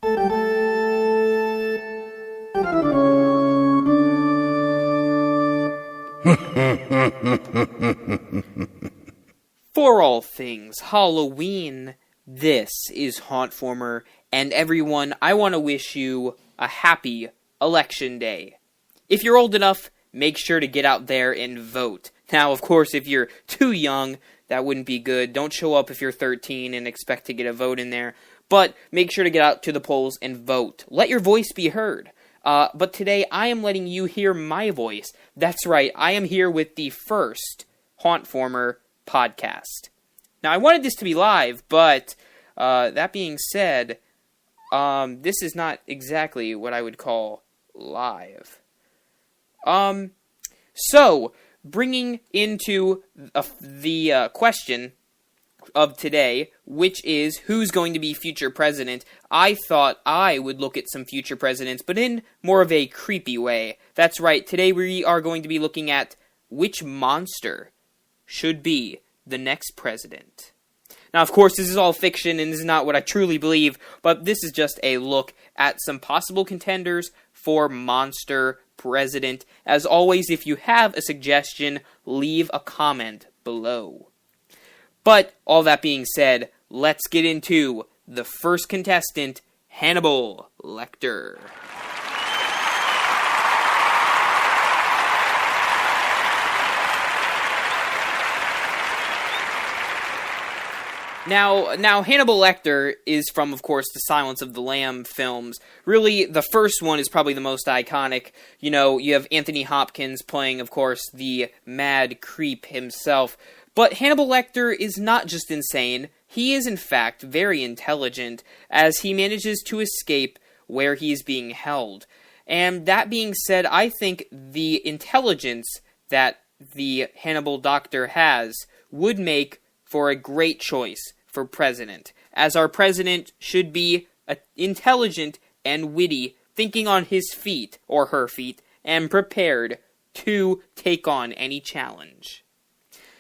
For all things Halloween, this is Hauntformer, and everyone, I want to wish you a happy Election Day. If you're old enough, make sure to get out there and vote. Now, of course, if you're too young, that wouldn't be good. Don't show up if you're 13 and expect to get a vote in there. But make sure to get out to the polls and vote. Let your voice be heard. But today, I am letting you hear my voice. That's right, I am here with the first Hauntformer podcast. Now, I wanted this to be live, but that being said, this is not exactly what I would call live. So, bringing into the question of today, which is who's going to be future president, I thought I would look at some future presidents, but in more of a creepy way. That's right, today we are going to be looking at which monster should be the next president. Now, of course, this is all fiction, and this is not what I truly believe, but this is just a look at some possible contenders for monster president. As always, if you have a suggestion, leave a comment below. But, all that being said, let's get into the first contestant, Hannibal Lecter. Now, Hannibal Lecter is from, of course, the Silence of the Lamb films. Really, the first one is probably the most iconic. You know, you have Anthony Hopkins playing, of course, the mad creep himself. But Hannibal Lecter is not just insane, he is in fact very intelligent, as he manages to escape where he is being held. And that being said, I think the intelligence that the Hannibal Doctor has would make for a great choice for president, as our president should be intelligent and witty, thinking on his feet, or her feet, and prepared to take on any challenge.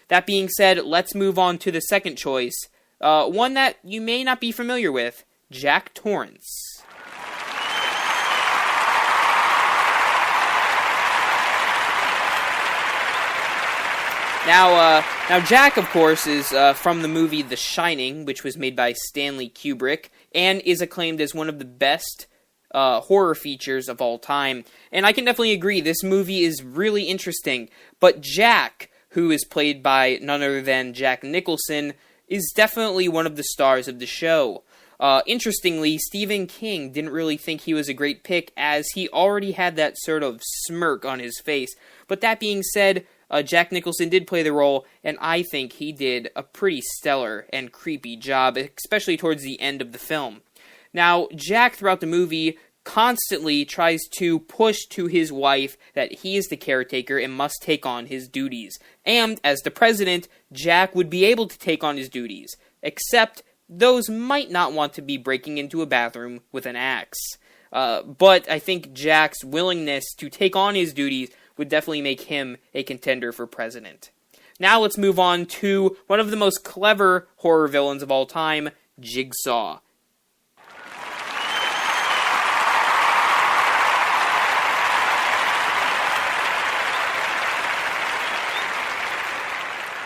That being said, let's move on to the second choice, one that you may not be familiar with, Jack Torrance. Now, Jack, of course, is from the movie The Shining, which was made by Stanley Kubrick, and is acclaimed as one of the best horror features of all time. And I can definitely agree, this movie is really interesting, but Jack, who is played by none other than Jack Nicholson, is definitely one of the stars of the show. Interestingly, Stephen King didn't really think he was a great pick, as he already had that sort of smirk on his face. But that being said, Jack Nicholson did play the role, and I think he did a pretty stellar and creepy job, especially towards the end of the film. Now, Jack, throughout the movie, constantly tries to push to his wife that he is the caretaker and must take on his duties. And, as the president, Jack would be able to take on his duties, except those might not want to be breaking into a bathroom with an axe. But I think Jack's willingness to take on his duties would definitely make him a contender for president. Now let's move on to one of the most clever horror villains of all time, Jigsaw.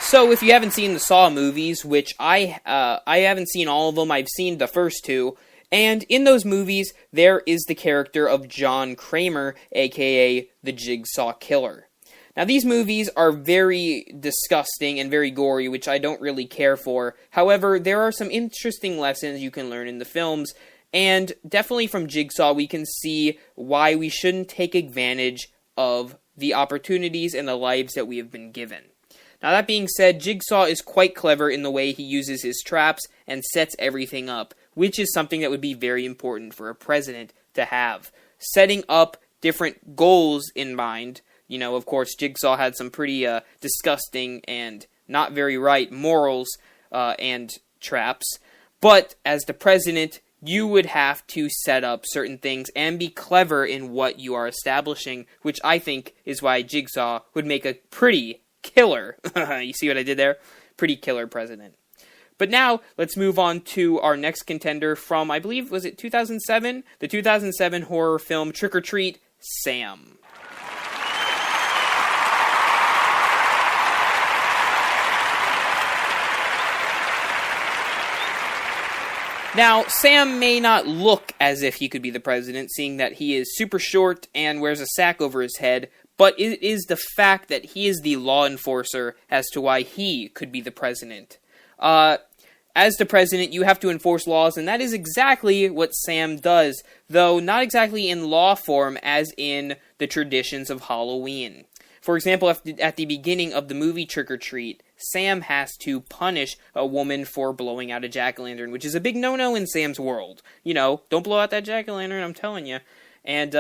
So, if you haven't seen the Saw movies, which I haven't seen all of them, I've seen the first two, and in those movies, there is the character of John Kramer, aka the Jigsaw Killer. Now, these movies are very disgusting and very gory, which I don't really care for. However, there are some interesting lessons you can learn in the films, and definitely from Jigsaw, we can see why we shouldn't take advantage of the opportunities and the lives that we have been given. Now, that being said, Jigsaw is quite clever in the way he uses his traps and sets everything up, which is something that would be very important for a president to have. Setting up different goals in mind. You know, of course, Jigsaw had some pretty disgusting and not very right morals and traps. But as the president, you would have to set up certain things and be clever in what you are establishing, which I think is why Jigsaw would make a pretty killer, you see what I did there? Pretty killer president. But now, let's move on to our next contender from, I believe, was it 2007? The 2007 horror film Trick or Treat, Sam. Now, Sam may not look as if he could be the president, seeing that he is super short and wears a sack over his head, but it is the fact that he is the law enforcer as to why he could be the president. As the president, you have to enforce laws, and that is exactly what Sam does, though not exactly in law form as in the traditions of Halloween. For example, at the beginning of the movie Trick or Treat, Sam has to punish a woman for blowing out a jack-o'-lantern, which is a big no-no in Sam's world. You know, don't blow out that jack-o'-lantern, I'm telling you. And,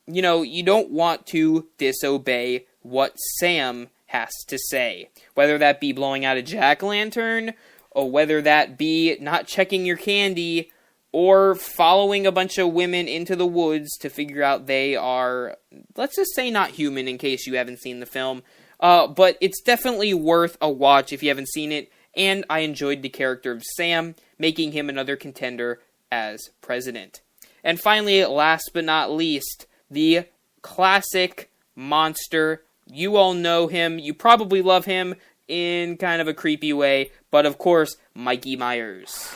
you know, you don't want to disobey what Sam has to say. Whether that be blowing out a jack-o'-lantern, or whether that be not checking your candy, or following a bunch of women into the woods to figure out they are, let's just say, not human in case you haven't seen the film. But it's definitely worth a watch if you haven't seen it, and I enjoyed the character of Sam, making him another contender as president. And finally, last but not least, the classic monster. You all know him, you probably love him in kind of a creepy way, but of course, Mikey Myers.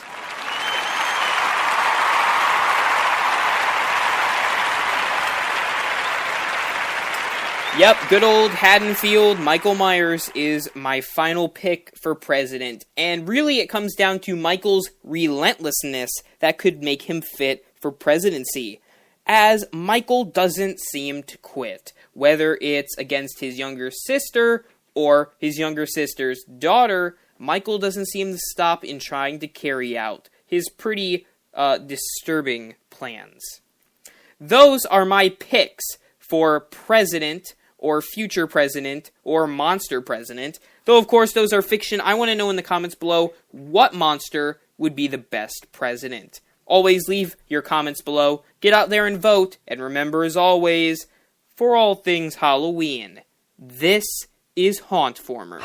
Yep, good old Haddonfield Michael Myers is my final pick for president, and really it comes down to Michael's relentlessness that could make him fit for presidency, as Michael doesn't seem to quit, whether it's against his younger sister or his younger sister's daughter. Michael doesn't seem to stop in trying to carry out his pretty disturbing plans. Those are my picks for president, or future president, or monster president. Though, of course, those are fiction. I want to know in the comments below what monster would be the best president. Always leave your comments below. Get out there and vote. And remember, as always, for all things Halloween, this is Hauntformer.